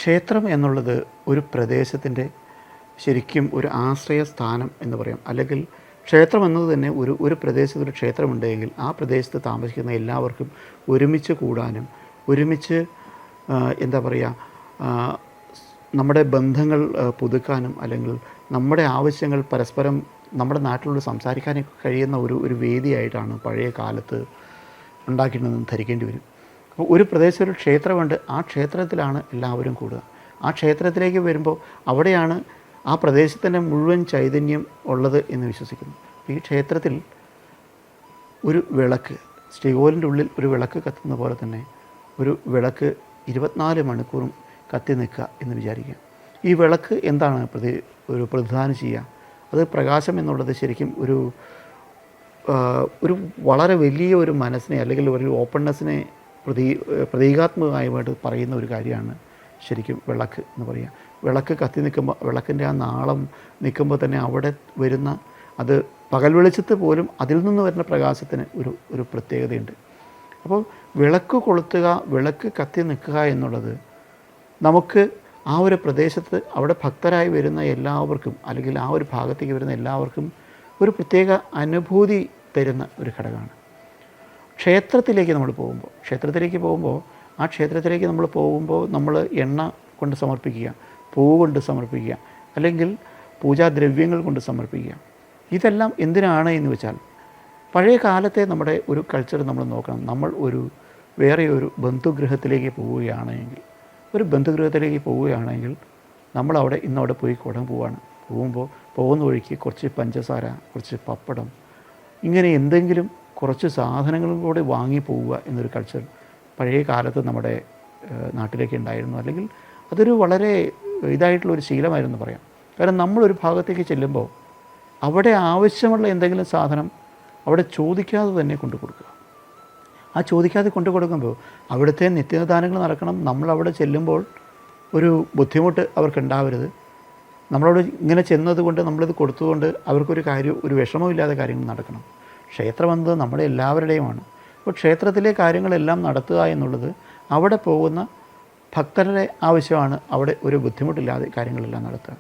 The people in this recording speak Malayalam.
ക്ഷേത്രം എന്നുള്ളത് ഒരു പ്രദേശത്തിൻ്റെ ശരിക്കും ഒരു ആശ്രയ സ്ഥാനം എന്ന് പറയാം. അല്ലെങ്കിൽ ക്ഷേത്രം എന്നത് തന്നെ ഒരു പ്രദേശത്ത് ഒരു ക്ഷേത്രമുണ്ടെങ്കിൽ ആ പ്രദേശത്ത് താമസിക്കുന്ന എല്ലാവർക്കും ഒരുമിച്ച് കൂടാനും ഒരുമിച്ച് എന്താ പറയുക, നമ്മുടെ ബന്ധങ്ങൾ പുതുക്കാനും അല്ലെങ്കിൽ നമ്മുടെ ആവശ്യങ്ങൾ പരസ്പരം നമ്മുടെ നാട്ടിലുള്ള സംസാരിക്കാൻ കഴിയുന്ന ഒരു വേദിയായിട്ടാണ് പഴയ കാലത്ത് ഉണ്ടാക്കിയിട്ടുണ്ടെന്ന് ധരിക്കേണ്ടി വരും. അപ്പോൾ ഒരു പ്രദേശത്ത് ഒരു ക്ഷേത്രമുണ്ട്, ആ ക്ഷേത്രത്തിലാണ് എല്ലാവരും കൂടുക. ആ ക്ഷേത്രത്തിലേക്ക് വരുമ്പോൾ അവിടെയാണ് ആ പ്രദേശത്തിൻ്റെ മുഴുവൻ ചൈതന്യം ഉള്ളത് എന്ന് വിശ്വസിക്കുന്നു. ഈ ക്ഷേത്രത്തിൽ ഒരു വിളക്ക്, ശ്രീകോവിലിൻ്റെ ഉള്ളിൽ ഒരു വിളക്ക് കത്തുന്ന പോലെ തന്നെ ഒരു വിളക്ക് 24 മണിക്കൂറും കത്തി നിൽക്കുക എന്ന് വിചാരിക്കുക. ഈ വിളക്ക് എന്താണ് പ്രതിദാനം ചെയ്യുക? അത് പ്രകാശം എന്നുള്ളത് ശരിക്കും ഒരു വളരെ വലിയ ഒരു മനസ്സിനെ അല്ലെങ്കിൽ ഒരു ഓപ്പൺനെസ്സിനെ പ്രതീകാത്മകമായിട്ട് പറയുന്ന ഒരു കാര്യമാണ് ശരിക്കും വിളക്ക് എന്ന് പറയുക. വിളക്ക് കത്തി നിൽക്കുമ്പോൾ, വിളക്കിൻ്റെ ആ നാളം നിൽക്കുമ്പോൾ തന്നെ അവിടെ വരുന്ന അത് പകൽ വെളിച്ചത്ത് പോലും അതിൽ നിന്ന് വരുന്ന പ്രകാശത്തിന് ഒരു പ്രത്യേകതയുണ്ട്. അപ്പോൾ വിളക്ക് കൊളുത്തുക, വിളക്ക് കത്തി നിൽക്കുക എന്നുള്ളത് നമുക്ക് ആ ഒരു പ്രദേശത്ത് അവിടെ ഭക്തരായി വരുന്ന എല്ലാവർക്കും അല്ലെങ്കിൽ ആ ഒരു ഭാഗത്തേക്ക് വരുന്ന എല്ലാവർക്കും ഒരു പ്രത്യേക അനുഭൂതി തരുന്ന ഒരു ഘടകമാണ്. ക്ഷേത്രത്തിലേക്ക് നമ്മൾ പോകുമ്പോൾ ആ ക്ഷേത്രത്തിലേക്ക് നമ്മൾ പോകുമ്പോൾ നമ്മൾ എണ്ണ കൊണ്ട് സമർപ്പിക്കുക, പൂവ് കൊണ്ട് സമർപ്പിക്കുക, അല്ലെങ്കിൽ പൂജാദ്രവ്യങ്ങൾ കൊണ്ട് സമർപ്പിക്കുക. ഇതെല്ലാം എന്തിനാണ് എന്ന് വെച്ചാൽ, പഴയ കാലത്തെ നമ്മുടെ ഒരു കൾച്ചർ നമ്മൾ നോക്കണം. നമ്മൾ വേറെ ഒരു ബന്ധുഗൃഹത്തിലേക്ക് പോവുകയാണെങ്കിൽ നമ്മളവിടെ ഇന്നവിടെ പോയി കുടം പോകുന്ന വഴിക്ക് കുറച്ച് പഞ്ചസാര, കുറച്ച് പപ്പടം, ഇങ്ങനെ എന്തെങ്കിലും കുറച്ച് സാധനങ്ങളും കൂടെ വാങ്ങി പോവുക എന്നൊരു കൾച്ചർ പഴയ കാലത്ത് നമ്മുടെ നാട്ടിലേക്ക് ഉണ്ടായിരുന്നു. അല്ലെങ്കിൽ അതൊരു വളരെ ഇതായിട്ടുള്ളൊരു ശീലമായിരുന്നു പറയാം. കാരണം നമ്മളൊരു ഭാഗത്തേക്ക് ചെല്ലുമ്പോൾ അവിടെ ആവശ്യമുള്ള എന്തെങ്കിലും സാധനം അവിടെ ചോദിക്കാതെ തന്നെ കൊണ്ടു കൊടുക്കുക. ആ ചോദിക്കാതെ കൊണ്ടു കൊടുക്കുമ്പോൾ അവിടുത്തെ നിത്യദാനങ്ങൾ നടക്കണം. നമ്മളവിടെ ചെല്ലുമ്പോൾ ഒരു ബുദ്ധിമുട്ട് അവർക്കുണ്ടാവരുത്. നമ്മളോട് ഇങ്ങനെ ചെന്നതുകൊണ്ട് നമ്മളിത് കൊടുത്തതുകൊണ്ട് ഒരു വിഷമമില്ലാതെ കാര്യങ്ങൾ നടക്കണം. ക്ഷേത്രം എന്നത് നമ്മുടെ എല്ലാവരുടെയുമാണ്. അപ്പോൾ ക്ഷേത്രത്തിലെ കാര്യങ്ങളെല്ലാം നടത്തുക എന്നുള്ളത് അവിടെ പോകുന്ന ഭക്തരുടെ ആവശ്യമാണ്. അവിടെ ഒരു ബുദ്ധിമുട്ടില്ലാതെ കാര്യങ്ങളെല്ലാം നടത്തുക.